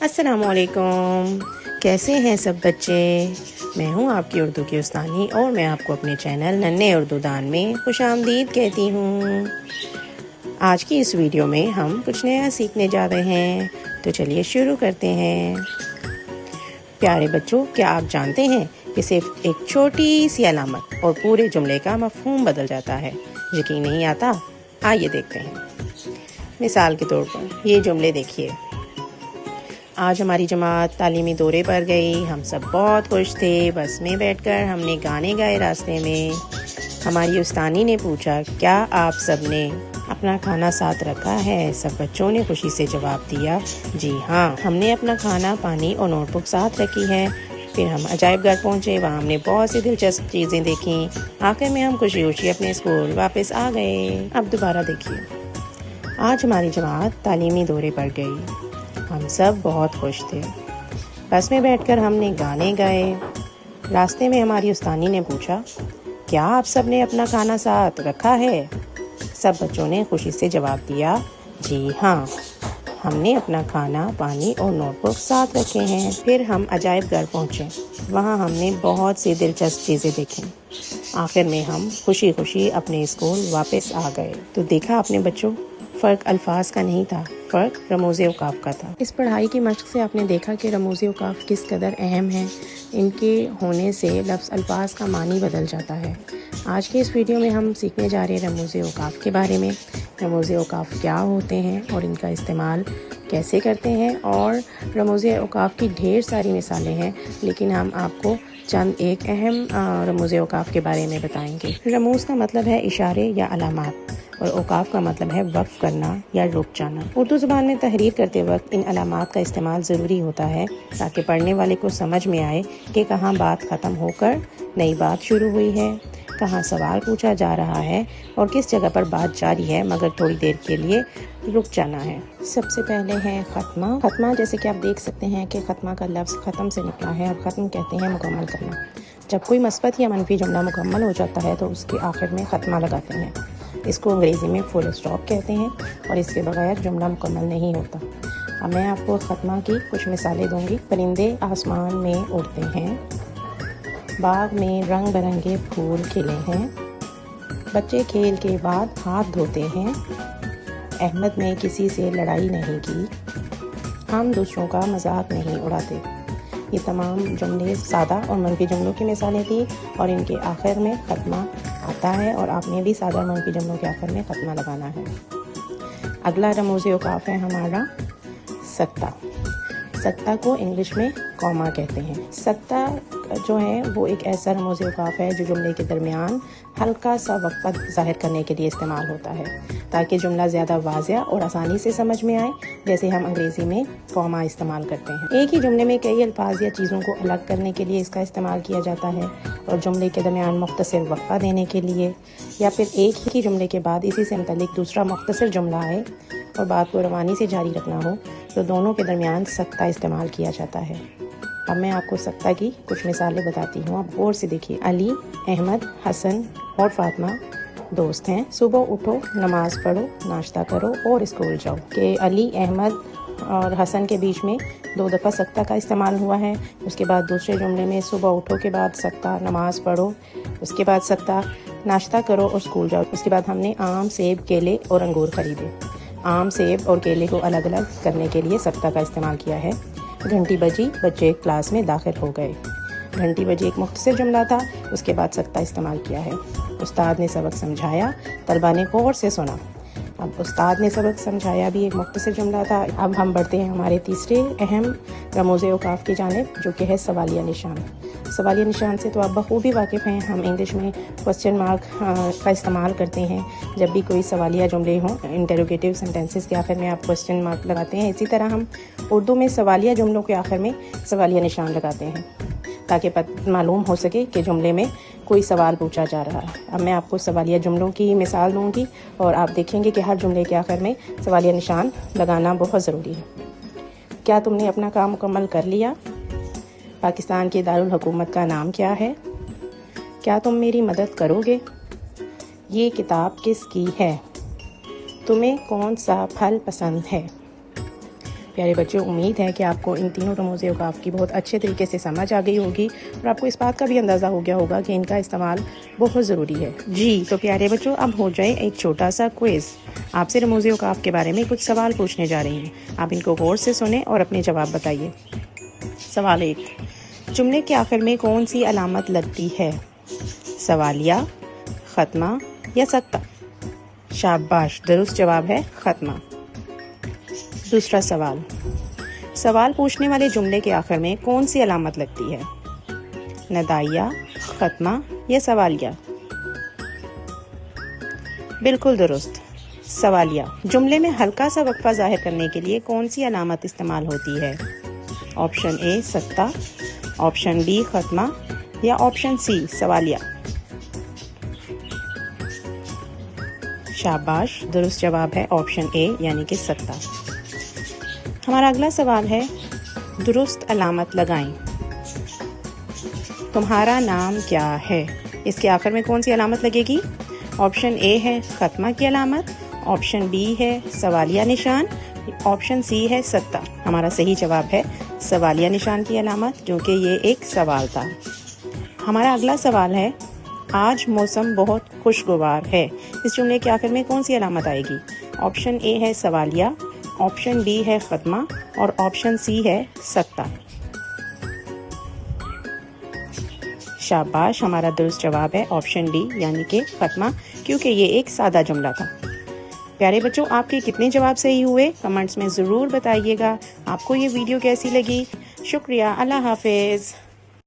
अस्सलामुअलैकुम। कैसे हैं सब बच्चे? मैं हूं आपकी उर्दू की उस्तानी और मैं आपको अपने चैनल नन्हे उर्दू दान में खुशामदीद कहती हूं। आज की इस वीडियो में हम कुछ नया सीखने जा रहे हैं, तो चलिए शुरू करते हैं। प्यारे बच्चों, क्या आप जानते हैं कि सिर्फ एक छोटी सी अलामत और पूरे जुमले का मफहूम बदल जाता है? यकीन नहीं आता? आइए देखते हैं। मिसाल के तौर पर ये जुमले देखिए। आज हमारी जमात तालीमी दौरे पर गई। हम सब बहुत खुश थे। बस में बैठकर हमने गाने गाए रास्ते में। हमारी उस्तानी ने पूछा, क्या आप सब ने अपना खाना साथ रखा है? सब बच्चों ने खुशी से जवाब दिया, जी हाँ, हमने अपना खाना, पानी और नोटबुक साथ रखी है। फिर हम अजायब घर पहुँचे। वहाँ हमने बहुत सी दिलचस्प चीज़ें देखी। आखिर में हम खुशी खुशी अपने स्कूल वापस आ गए। अब दोबारा देखिए। आज हमारी जमात तालीमी दौरे पर गई। हम सब बहुत खुश थे। बस में बैठकर हमने गाने गाए। रास्ते में हमारी उस्तानी ने पूछा, क्या आप सब ने अपना खाना साथ रखा है? सब बच्चों ने खुशी से जवाब दिया, जी हाँ, हमने अपना खाना, पानी और नोटबुक साथ रखे हैं। फिर हम अजायब घर पहुँचे। वहाँ हमने बहुत सी दिलचस्प चीज़ें देखी। आखिर में हम खुशी खुशी अपने स्कूल वापस आ गए। तो देखा आपने बच्चों, फ़र्क अल्फाज का नहीं था, फ़र्क रमूज़ औक़ाफ़ का था। इस पढ़ाई की मशक़ से आपने देखा कि रमूज़ औक़ाफ़ किस कदर अहम है। इनके होने से लफ्ज़ अल्फाज का मानी बदल जाता है। आज के इस वीडियो में हम सीखने जा रहे हैं रमूज़ औक़ाफ़ के बारे में। रमूज़ औक़ाफ़ क्या होते हैं और इनका इस्तेमाल कैसे करते हैं, और रमूज़ औक़ाफ़ की ढेर सारी मिसालें हैं, लेकिन हम आपको चंद एक अहम रमूज़ औक़ाफ़ के बारे में बताएंगे। रमूज़ का मतलब है इशारे या अलामात, और औक़ाफ़ का मतलब है वक्फ़ करना या रुक जाना। उर्दू ज़ुबान में तहरीर करते वक्त इन अलामात का इस्तेमाल ज़रूरी होता है ताकि पढ़ने वाले को समझ में आए कि कहाँ बात ख़त्म होकर नई बात शुरू हुई है, कहाँ सवाल पूछा जा रहा है और किस जगह पर बात जारी है मगर थोड़ी देर के लिए रुक जाना है। सबसे पहले है ख़त्मा। ख़त्मा, जैसे कि आप देख सकते हैं कि ख़त्मा का लफ्ज़ ख़त्म से निकला है और ख़त्म कहते हैं मुकम्मल करना। जब कोई मस्बत या मनफी जुमला मुकम्मल हो जाता है तो उसके आखिर में ख़त्मा लगाते हैं। इसको अंग्रेज़ी में फुल स्टॉप कहते हैं और इसके बगैर जुमला मुकम्मल नहीं होता। अब मैं आपको ख़त्मा की कुछ मिसालें दूंगी। परिंदे आसमान में उड़ते हैं, बाग में रंग बिरंगे फूल खिले हैं, बच्चे खेल के बाद हाथ धोते हैं, अहमद ने किसी से लड़ाई नहीं की, हम दूसरों का मजाक नहीं उड़ाते। ये तमाम जुमले सादा और मनफी जुमलों की मिसालें थी और इनके आखिर में ख़त्मा आता है और आपने भी सादा और मनफी जुमलों के आखिर में ख़त्मा लगाना है। अगला रमूज़ औक़ाफ़ है हमारा सत्ता। सत्ता को इंग्लिश में कॉमा कहते हैं। सत्ता जो है वो एक ऐसा रमूज़ औक़ाफ़ है जो जुमले के दरमियान हल्का सा वक़्फ़ा ज़ाहिर करने के लिए इस्तेमाल होता है ताकि जुमला ज़्यादा वाज़िया और आसानी से समझ में आए, जैसे हम अंग्रेज़ी में कॉमा इस्तेमाल करते हैं। एक ही जुमले में कई अल्फाज या चीज़ों को अलग करने के लिए इसका इस्तेमाल किया जाता है, और जुमले के दरमियान मुख्तसर वक़्फ़ा देने के लिए, या फिर एक ही जुमले के बाद इसी से मुतल्लिक दूसरा मुख्तसर जुमला आए और बात को रवानी से जारी रखना हो तो दोनों के दरमियान सत्ता इस्तेमाल किया जाता है। अब मैं आपको सत्ता की कुछ मिसालें बताती हूँ, आप गौर से देखिए। अली, अहमद, हसन और फातिमा दोस्त हैं। सुबह उठो, नमाज पढ़ो, नाश्ता करो और स्कूल जाओ। कि अली, अहमद और हसन के बीच में 2 दफ़ा सत्ता का इस्तेमाल हुआ है। उसके बाद दूसरे जुमले में सुबह उठो के बाद सत्ता, नमाज पढ़ो, उसके बाद सत्ता, नाश्ता करो और स्कूल जाओ। उसके बाद हमने आम, सेब, केले और अंगूर ख़रीदे। आम, सेब और केले को अलग अलग करने के लिए सत्ता का इस्तेमाल किया है। घंटी बजी, बच्चे क्लास में दाखिल हो गए। घंटी बजी एक मुख्तसर जुमला था, उसके बाद सत्ता इस्तेमाल किया है। उस्ताद ने सबक समझाया, तलबा ने गौर से सुना। अब उस्ताद ने सबक समझाया भी एक मुख्तसर जुमला था। अब हम बढ़ते हैं हमारे तीसरे अहम रमूज़ औक़ाफ़ की जानिब, जो कि है सवालिया निशान। सवालिया निशान से तो आप बखूबी वाकिफ़ हैं। हम इंग्लिश में क्वेश्चन मार्क का इस्तेमाल करते हैं जब भी कोई सवालिया जुमले हों। इंटरोगेटिव सेंटेंसेस के आखिर में आप क्वेश्चन मार्क लगाते हैं। इसी तरह हम उर्दू में सवालिया जुमलों के आखिर में सवालिया निशान लगाते हैं ताकि मालूम हो सके कि जुमले में कोई सवाल पूछा जा रहा है। अब मैं आपको सवालिया जुमलों की मिसाल दूंगी और आप देखेंगे कि हर जुमले के आखिर में सवालिया निशान लगाना बहुत ज़रूरी है। क्या तुमने अपना काम मुकम्मल कर लिया? पाकिस्तान के दारुल हुकूमत का नाम क्या है? क्या तुम मेरी मदद करोगे? ये किताब किसकी है? तुम्हें कौन सा फल पसंद है? प्यारे बच्चों, उम्मीद है कि आपको इन तीनों रमूज़ औक़ाफ़ की बहुत अच्छे तरीके से समझ आ गई होगी और आपको इस बात का भी अंदाज़ा हो गया होगा कि इनका इस्तेमाल बहुत ज़रूरी है। जी तो प्यारे बच्चों, अब हो जाए एक छोटा सा क्विज़। आपसे रमूज़ औक़ाफ़ के बारे में कुछ सवाल पूछने जा रही हूँ। आप इनको गौर से सुने और अपने जवाब बताइए। सवाल 1, जुमले के आखिर में कौन सी अलामत लगती है? सवालिया, ख़त्मा या सत्ता? शाबाश, दुरुस्त जवाब है ख़त्मा। दूसरा सवाल, सवाल पूछने वाले जुमले के आखिर में कौन सी अलामत लगती है? नदाइया, ख़त्मा या सवालिया? बिल्कुल दुरुस्त, सवालिया। जुमले में हल्का सा वक्फा ज़ाहिर करने के लिए कौन सी अलामत इस्तेमाल होती है? ऑप्शन ए सत्ता, ऑप्शन बी ख़त्मा या ऑप्शन सी सवालिया? शाबाश, दुरुस्त जवाब है ऑप्शन ए यानी कि सत्ता। हमारा अगला सवाल है, दुरुस्त अलामत लगाएं। तुम्हारा नाम क्या है? इसके आखिर में कौन सी अलामत लगेगी? ऑप्शन ए है ख़त्मा की अलामत, ऑप्शन बी है सवालिया निशान, ऑप्शन सी है सत्ता। हमारा सही जवाब है सवालिया निशान की अलामत, जो कि ये एक सवाल था। हमारा अगला सवाल है, आज मौसम बहुत खुशगवार है। इस जुमले के आखिर में कौन सी अलामत आएगी? ऑप्शन ए है सवालिया, ऑप्शन बी है ख़त्मा और ऑप्शन सी है सत्ता। शाबाश, हमारा दुरुस्त जवाब है ऑप्शन डी यानी कि ख़त्मा, क्योंकि ये एक सादा जुमला था। प्यारे बच्चों, आपके कितने जवाब सही हुए कमेंट्स में ज़रूर बताइएगा। आपको ये वीडियो कैसी लगी? शुक्रिया, अल्लाह हाफिज़।